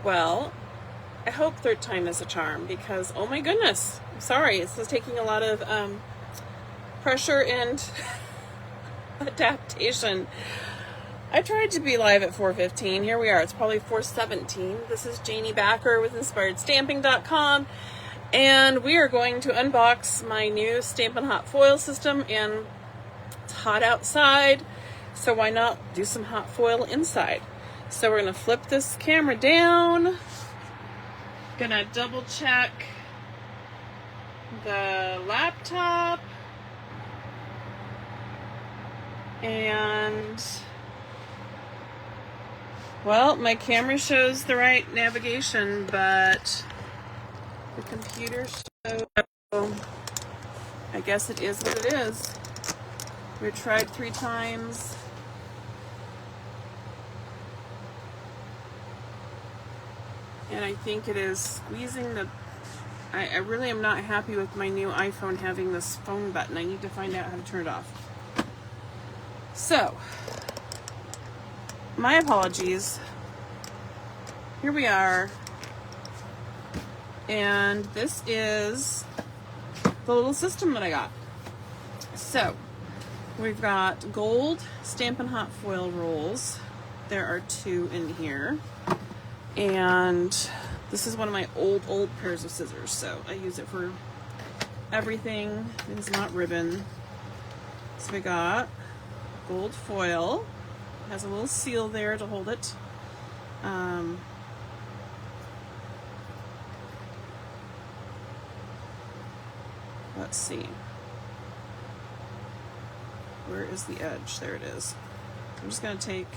Well, I hope third time is a charm because, oh my goodness, I'm sorry, this is taking a lot of pressure and adaptation. I tried to be live at 4:15. Here we are. It's probably 4:17. This is Janie Backer with InspiredStamping.com, and we are going to unbox my new Stampin' Hot Foil system. And it's hot outside, so why not do some hot foil inside? So we're going to flip this camera down. Gonna double check the laptop. And well, my camera shows the right navigation, but the computer shows, I guess it is what it is. We tried 3 times. And I think it is squeezing the... I really am not happy with my new iPhone having this phone button. I need to find out how to turn it off. So, my apologies. Here we are. And this is the little system that I got. So, we've got gold Stampin' Hot Foil rolls. There are 2 in here. And this is one of my old pairs of scissors, so I use it for everything. It's not ribbon. So we got gold foil. It has a little seal there to hold it. Let's see. Where is the edge? There it is. I'm just going to take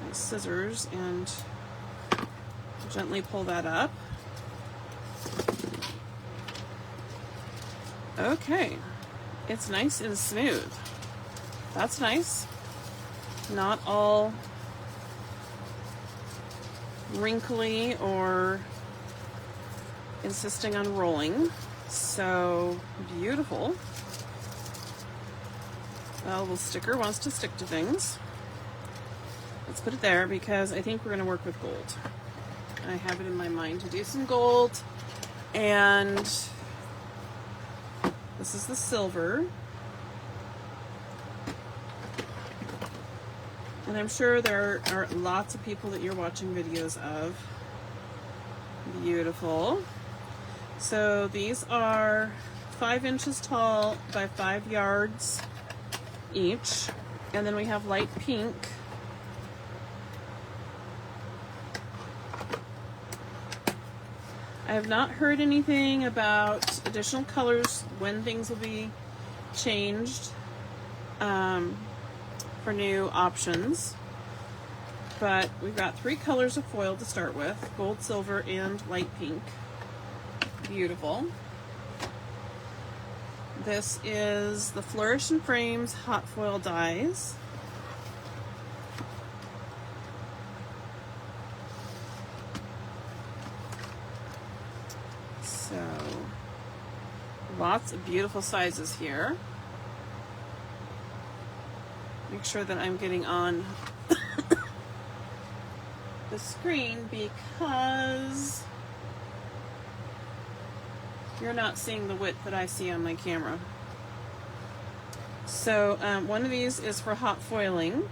my scissors and gently pull that up. Okay, it's nice and smooth. That's nice. Not all wrinkly or insisting on rolling. So beautiful. Well, the little sticker wants to stick to things. Let's put it there because I think we're going to work with gold. I have it in my mind to do some gold, and this is the silver. And I'm sure there are lots of people that you're watching videos of. Beautiful. So these are 5 inches tall by 5 yards each. And then we have light pink. I have not heard anything about additional colors, when things will be changed for new options. But we've got 3 colors of foil to start with: gold, silver, and light pink. Beautiful. This is the Flourish and Frames hot foil dies. So, lots of beautiful sizes here. Make sure that I'm getting on the screen because you're not seeing the width that I see on my camera. So, one of these is for hot foiling,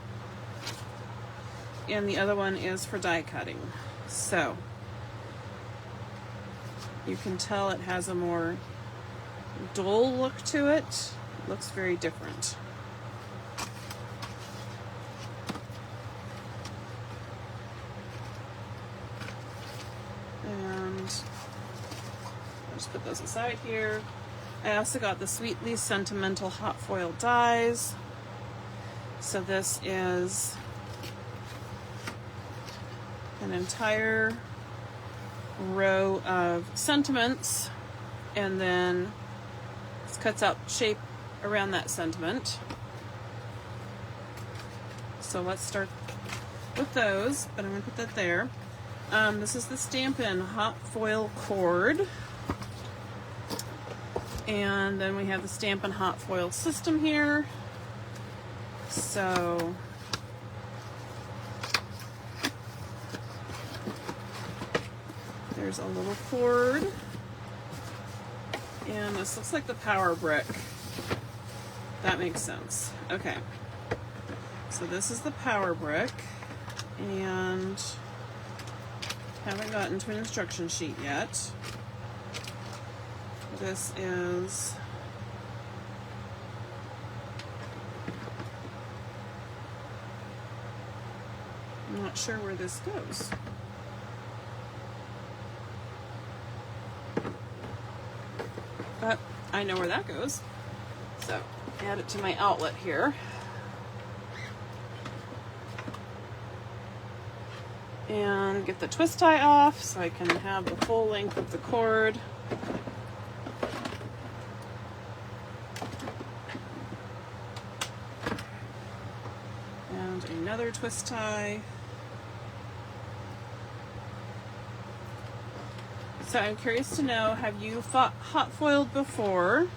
and the other one is for die cutting. So, you can tell it has a more dull look to it. It looks very different. And I'll just put those aside here. I also got the Sweetly Sentimental hot foil dies. So this is an entire row of sentiments, and then it cuts out shape around that sentiment. So let's start with those, but I'm going to put that there. This is the Stampin' Hot Foil Cord. And then we have the Stampin' Hot Foil System here. So There's a little cord. And this looks like the power brick. That makes sense. Okay. So this is the power brick. And haven't gotten to an instruction sheet yet. This is I'm not sure where this goes. But I know where that goes. So add it to my outlet here. And get the twist tie off so I can have the full length of the cord. And another twist tie. So I'm curious to know, have you hot foiled before?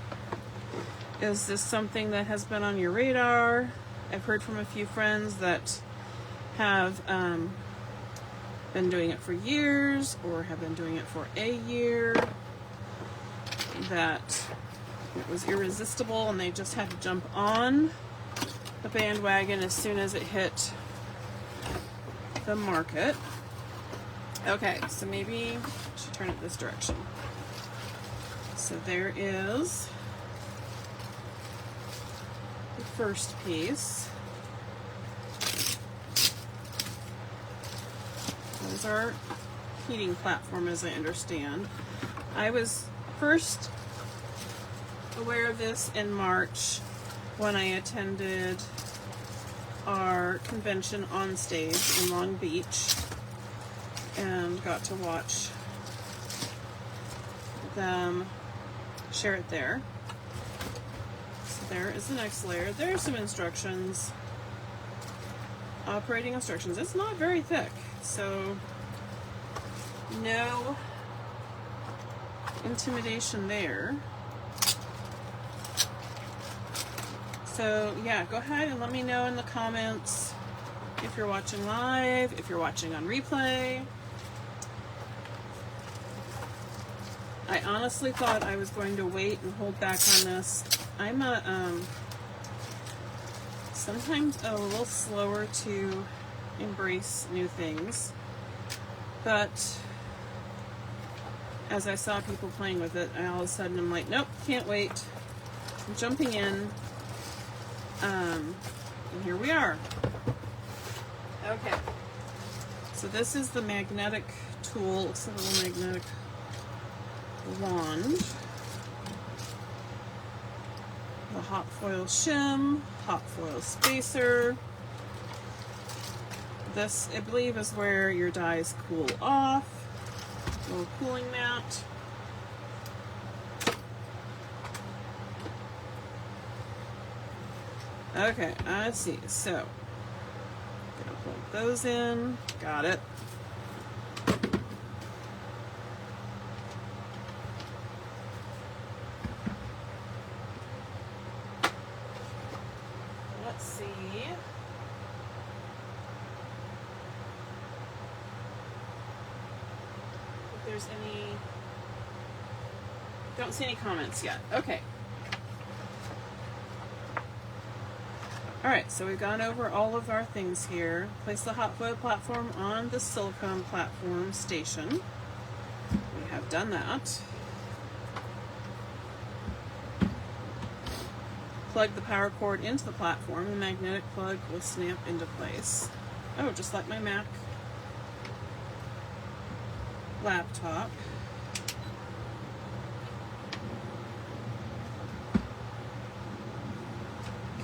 Is this something that has been on your radar? I've heard from a few friends that have been doing it for years or have been doing it for a year, that it was irresistible and they just had to jump on the bandwagon as soon as it hit the market. Okay, so maybe I should turn it this direction. So there is the first piece. Those are heating platform, as I understand. I was first aware of this in March when I attended our convention on stage in Long Beach and got to watch them share it there. So there is the next layer. There's some instructions, operating instructions. It's not very thick, so no intimidation there. So yeah, go ahead and let me know in the comments if you're watching live, if you're watching on replay. I honestly thought I was going to wait and hold back on this. I'm sometimes a little slower to embrace new things, but as I saw people playing with it, all of a sudden I'm like, nope, can't wait. I'm jumping in. And here we are. Okay. So this is the magnetic tool. Looks like a little magnetic wand. The hot foil shim, hot foil spacer. This, I believe, is where your dies cool off. A little cooling mat. Okay, I see. So, gonna plug those in. Got it. Let's see. If there's any. Don't see any comments yet. Okay. Alright, so we've gone over all of our things here. Place the hot foil platform on the silicone platform station. We have done that. Plug the power cord into the platform. The magnetic plug will snap into place. Oh, just like my Mac laptop.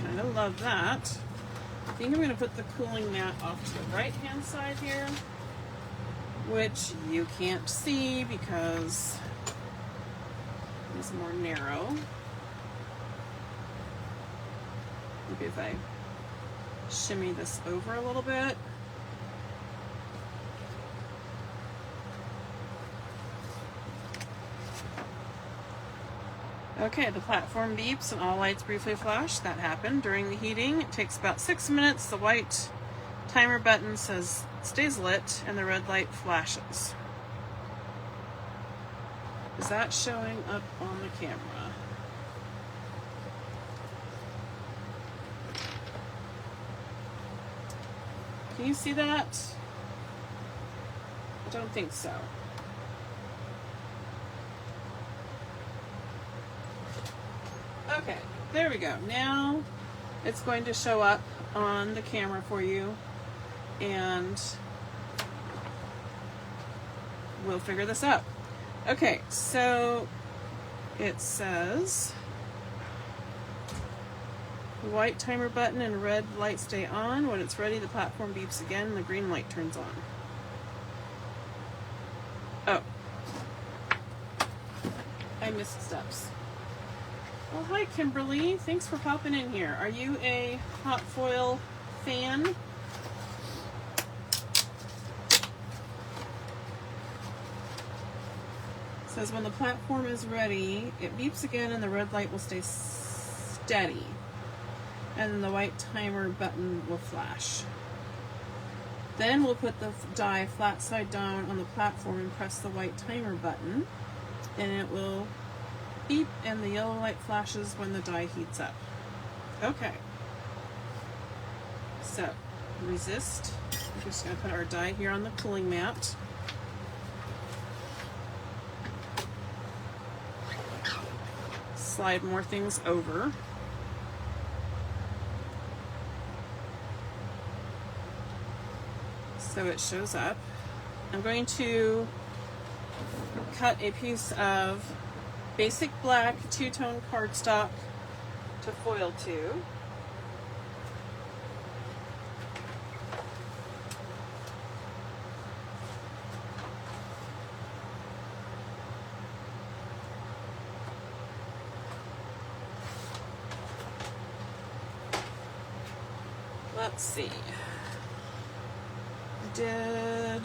I love that. I think I'm going to put the cooling mat off to the right hand side here, which you can't see because it's more narrow. Maybe if I shimmy this over a little bit. Okay, the platform beeps and all lights briefly flash. That happened during the heating. It takes about 6 minutes. The white timer button says stays lit and the red light flashes. Is that showing up on the camera? Can you see that? I don't think so. Okay, there we go. Now it's going to show up on the camera for you, and we'll figure this out. Okay, so it says the white timer button and red light stay on. When it's ready, the platform beeps again and the green light turns on. Oh, I missed steps. Well, hi Kimberly, thanks for popping in here. Are you a hot foil fan? It says when the platform is ready, it beeps again and the red light will stay steady. And then the white timer button will flash. Then we'll put the die flat side down on the platform and press the white timer button, and it will beep and the yellow light flashes when the die heats up. Okay. So, resist. We're just going to put our die here on the cooling mat. Slide more things over. So it shows up. I'm going to cut a piece of basic black two-tone cardstock to foil 2. Let's see. Did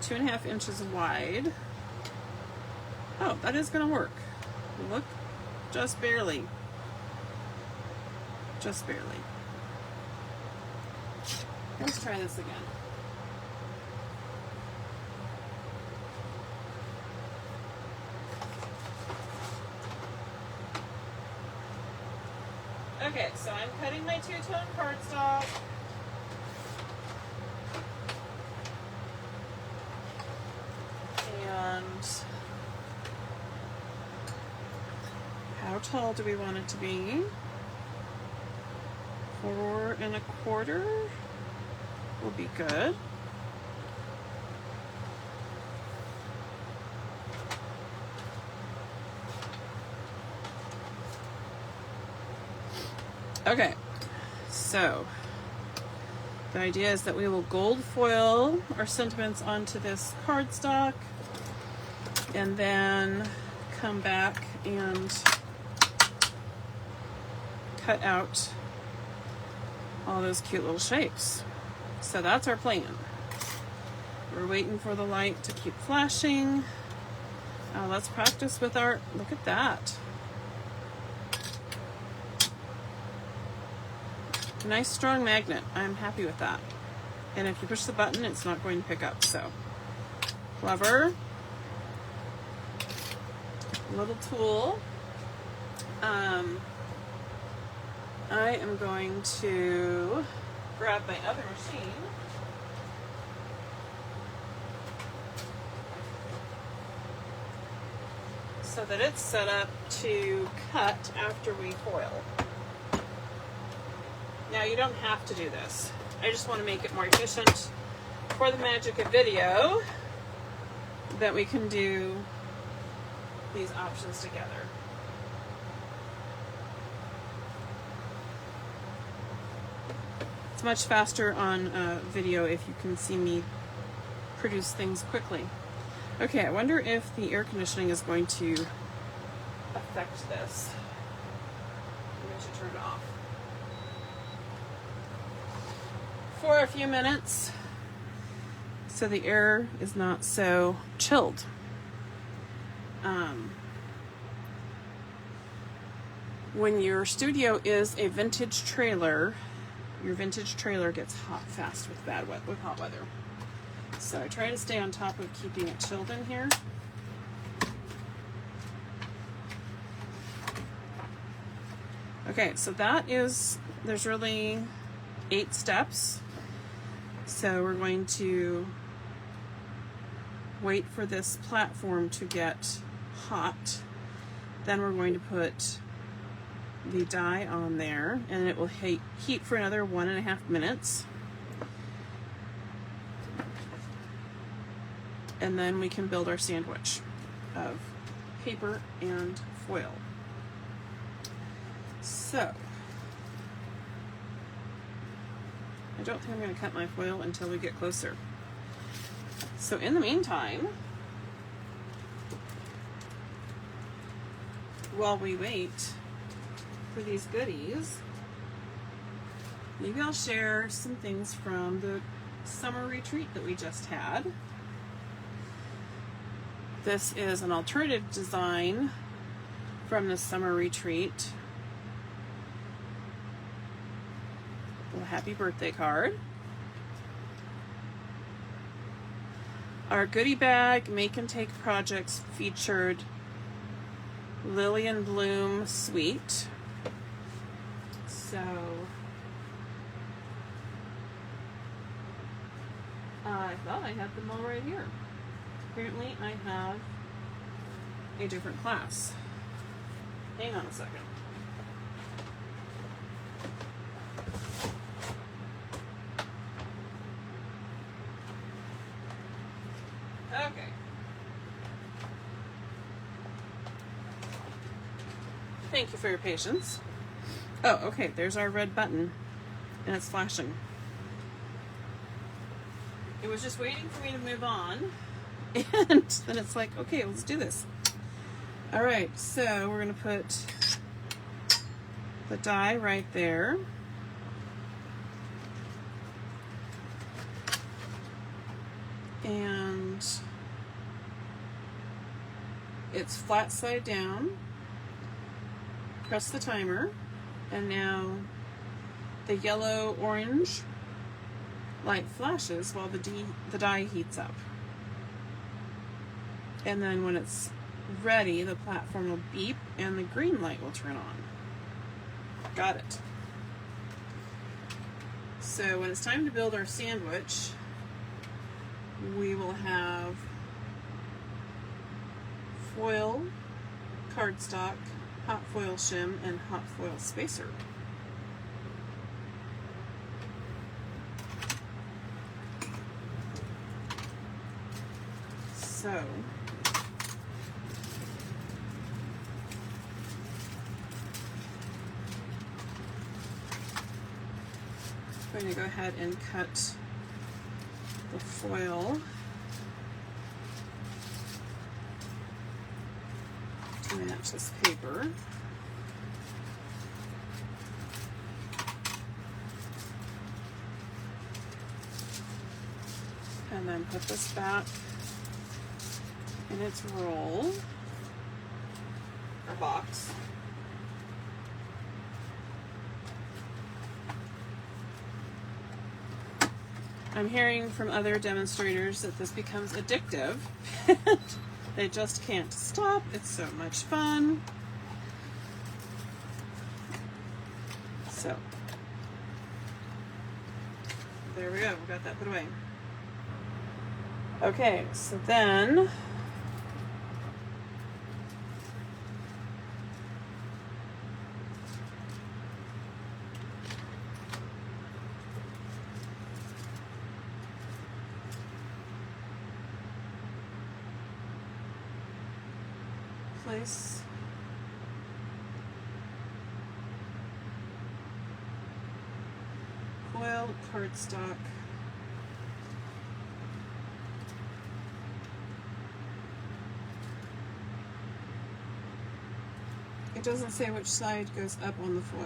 2.5 inches wide. Oh, that is going to work. Look, just barely. Just barely. Let's try this again. Okay, so I'm cutting my two-tone cardstock. And how tall do we want it to be? 4 1/4 will be good. Okay, so the idea is that we will gold foil our sentiments onto this cardstock and then come back and cut out all those cute little shapes. So that's our plan. We're waiting for the light to keep flashing. Let's practice with our, look at that. Nice strong magnet. I'm happy with that. And if you push the button, it's not going to pick up. So clever little tool. I am going to grab my other machine. So that it's set up to cut after we foil. Now you don't have to do this. I just want to make it more efficient for the magic of video that we can do these options together. It's much faster on video if you can see me produce things quickly. Okay, I wonder if the air conditioning is going to affect this. I'm going to turn it off for a few minutes so the air is not so chilled. When your studio is a vintage trailer, your vintage trailer gets hot fast with hot weather. So I try to stay on top of keeping it chilled in here. Okay, so there's really 8 steps. So we're going to wait for this platform to get hot. Then we're going to put the die on there, and it will heat for another 1.5 minutes. And then we can build our sandwich of paper and foil. So, I don't think I'm going to cut my foil until we get closer. So in the meantime, while we wait for these goodies, maybe I'll share some things from the summer retreat that we just had. This is an alternative design from the summer retreat. A happy birthday card. Our goodie bag make and take projects featured Lillian Bloom Sweet. So I thought I had them all right here. Apparently I have a different class. Hang on a second. Okay. Thank you for your patience. Oh, okay, there's our red button, and it's flashing. It was just waiting for me to move on, and then it's like, okay, let's do this. All right, so we're gonna put the die right there. And it's flat side down. Press the timer, and now the yellow-orange light flashes while the die heats up. And then when it's ready, the platform will beep and the green light will turn on. Got it. So when it's time to build our sandwich, we will have foil, cardstock, hot foil shim, and hot foil spacer. So I'm going to go ahead and cut the foil to match this paper. And then put this back in its roll or box. I'm hearing from other demonstrators that this becomes addictive. They just can't stop. It's so much fun. So, there we go. We got that put away. Okay, so then place foil cardstock It doesn't say which side goes up on the foil.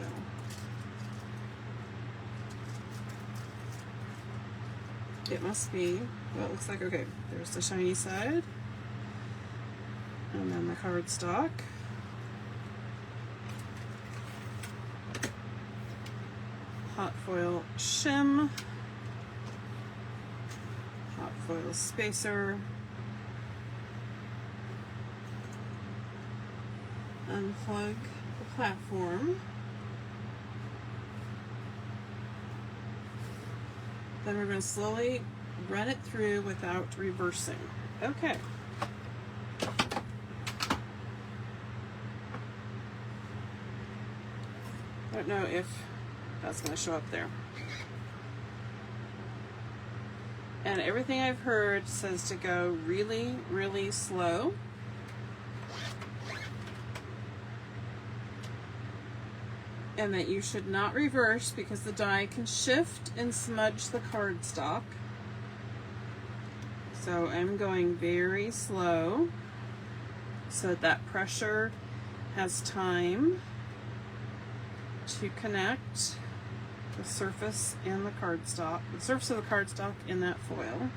It must be, well, it looks like, okay, there's the shiny side, and then the cardstock. Hot foil shim, hot foil the spacer. Unplug the platform. Then we're going to slowly run it through without reversing. Okay. I don't know if that's going to show up there. And everything I've heard says to go really, really slow. And that you should not reverse because the die can shift and smudge the cardstock. So I'm going very slow so that pressure has time to connect the surface and the cardstock, the surface of the cardstock in that foil.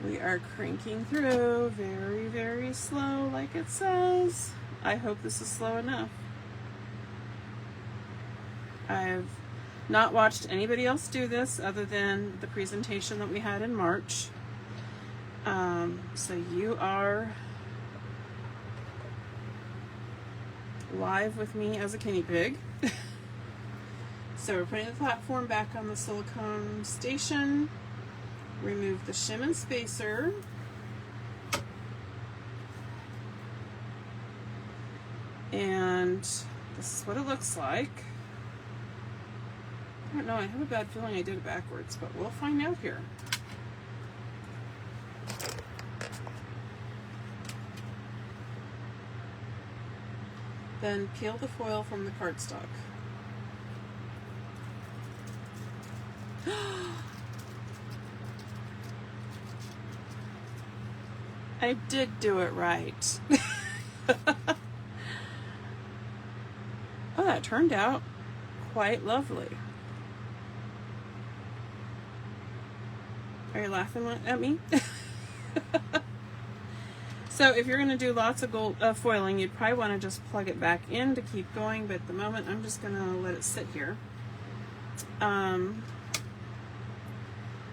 We are cranking through very, very slow like it says. I hope this is slow enough. I've not watched anybody else do this other than the presentation that we had in March. So you are live with me as a guinea pig. So we're putting the platform back on the silicone station. Remove the shim and spacer. And this is what it looks like. I don't know, I have a bad feeling I did it backwards, but we'll find out here. Then peel the foil from the cardstock. I did do it right. Oh, that turned out quite lovely. Are you laughing at me? So if you're going to do lots of gold foiling, you'd probably want to just plug it back in to keep going, but at the moment I'm just going to let it sit here.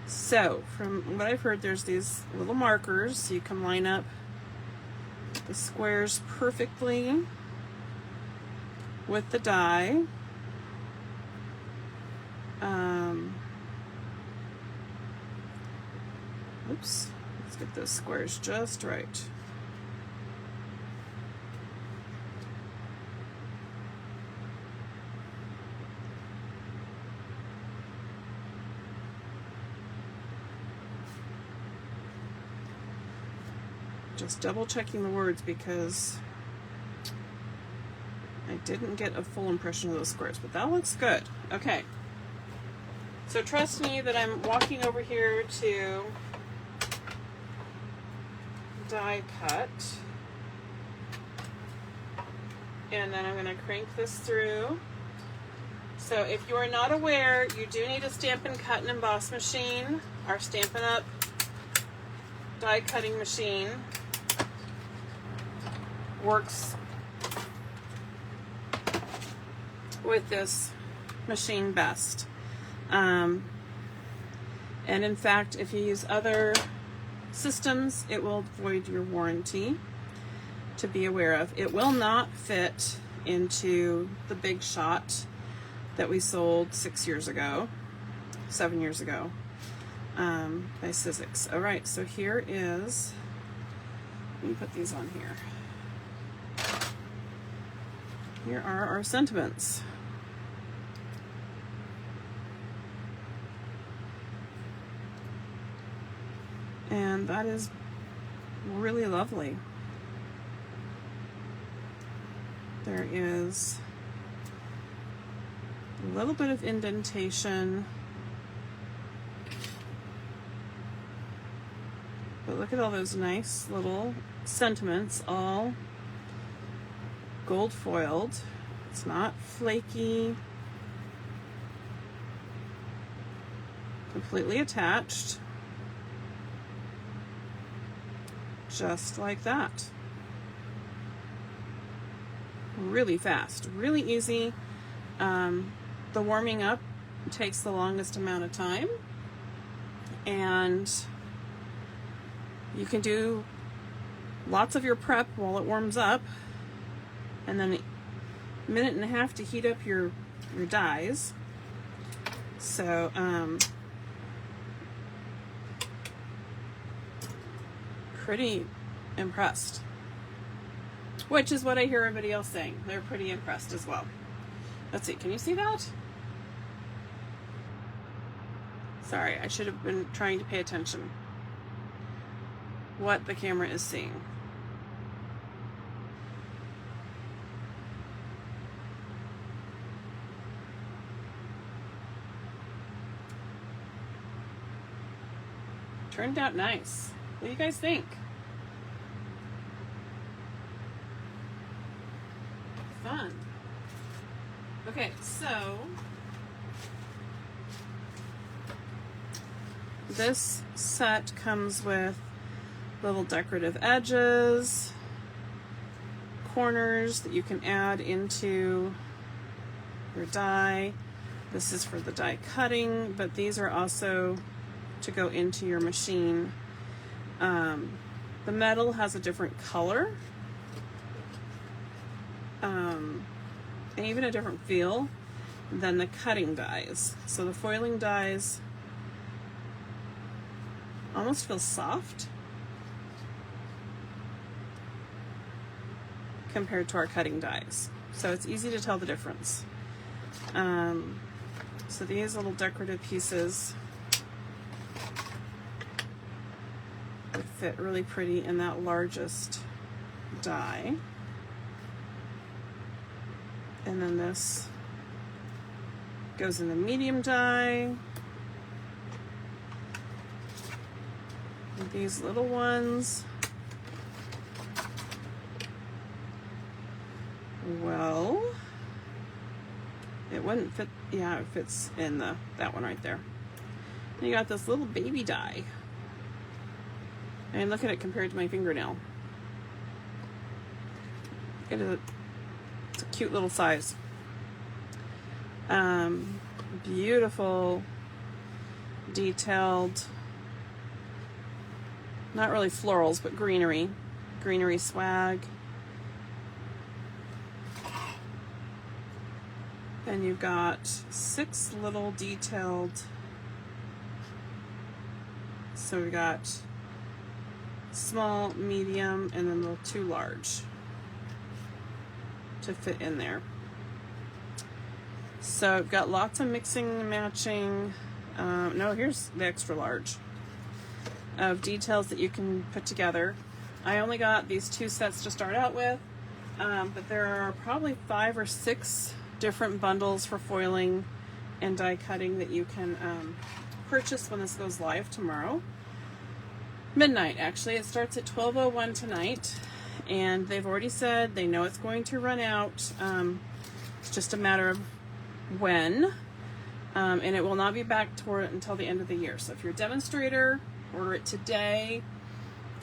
So from what I've heard, there's these little markers, so you can line up the squares perfectly with the die. Oops, let's get those squares just right. Just double checking the words because I didn't get a full impression of those squares, but that looks good. Okay. So trust me that I'm walking over here to die cut. And then I'm going to crank this through. So if you are not aware, you do need a Stampin' Cut and Emboss machine. Our Stampin' Up! Die cutting machine works with this machine best. And in fact, if you use other systems, it will void your warranty, to be aware of. It will not fit into the Big Shot that we sold 7 years ago, by Sizzix. All right, so here is, let me put these on here. Here are our sentiments. And that is really lovely. There is a little bit of indentation, but look at all those nice little sentiments, all gold foiled. It's not flaky, completely attached. Just like that. Really fast, really easy. The warming up takes the longest amount of time, and you can do lots of your prep while it warms up, and then a minute and a half to heat up your dies. So pretty impressed, which is what I hear everybody else saying. They're pretty impressed as well. Let's see, can you see that? Sorry, I should have been trying to pay attention what the camera is seeing. Turned out nice. What do you guys think? Fun. Okay, so this set comes with little decorative edges, corners that you can add into your die. This is for the die cutting, but these are also to go into your machine. The metal has a different color, and even a different feel than the cutting dies. So the foiling dies almost feel soft compared to our cutting dies. So it's easy to tell the difference. So these little decorative pieces would fit really pretty in that largest die. And then this goes in the medium die. And these little ones, well, it wouldn't fit. Yeah, it fits in that one right there. And you got this little baby die. And look at it compared to my fingernail. It's a cute little size. Beautiful, detailed, not really florals, but greenery swag. And you've got 6 little detailed, so we got small, medium, and then the 2 large to fit in there. So I've got lots of mixing and matching. No, here's the extra large of details that you can put together. I only got these 2 sets to start out with, but there are probably 5 or 6 different bundles for foiling and die cutting that you can purchase when this goes live tomorrow. Midnight, actually. It starts at 12:01 tonight, and they've already said they know it's going to run out. It's just a matter of when, and it will not be back toward it until the end of the year. So if you're a demonstrator, order it today.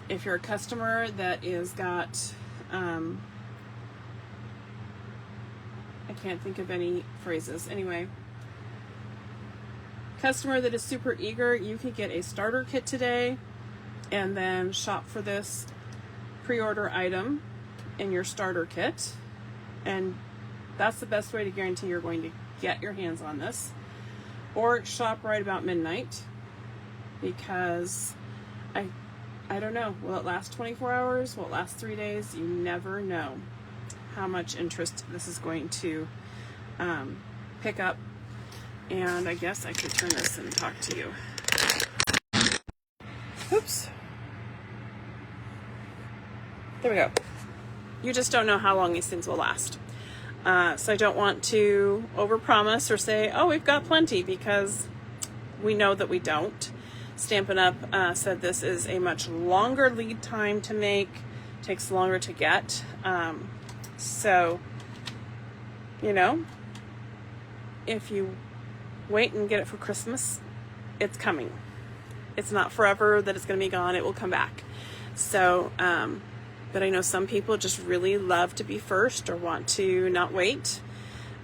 If you're a customer that is got, I can't think of any phrases. Anyway, customer that is super eager, you can get a starter kit today and then shop for this pre-order item in your starter kit. And that's the best way to guarantee you're going to get your hands on this. Or shop right about midnight, because I don't know, will it last 24 hours? Will it last 3 days? You never know how much interest this is going to pick up. And I guess I could turn this and talk to you. Oops. There we go. You just don't know how long these things will last. So I don't want to overpromise or say, oh, we've got plenty, because we know that we don't. Stampin' Up! Said this is a much longer lead time to make, takes longer to get. So, you know, if you wait and get it for Christmas, it's coming. It's not forever that it's going to be gone. It will come back. So, but I know some people just really love to be first or want to not wait.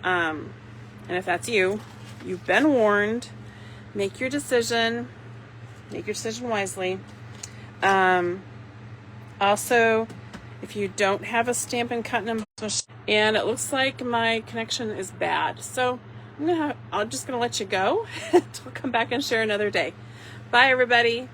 And if that's you, You've been warned. Make your decision. Make your decision wisely. Also, if you don't have a Stampin' Cut and Emboss, and it looks like my connection is bad, so I'm just gonna let you go. I'll come back and share another day. Bye, everybody.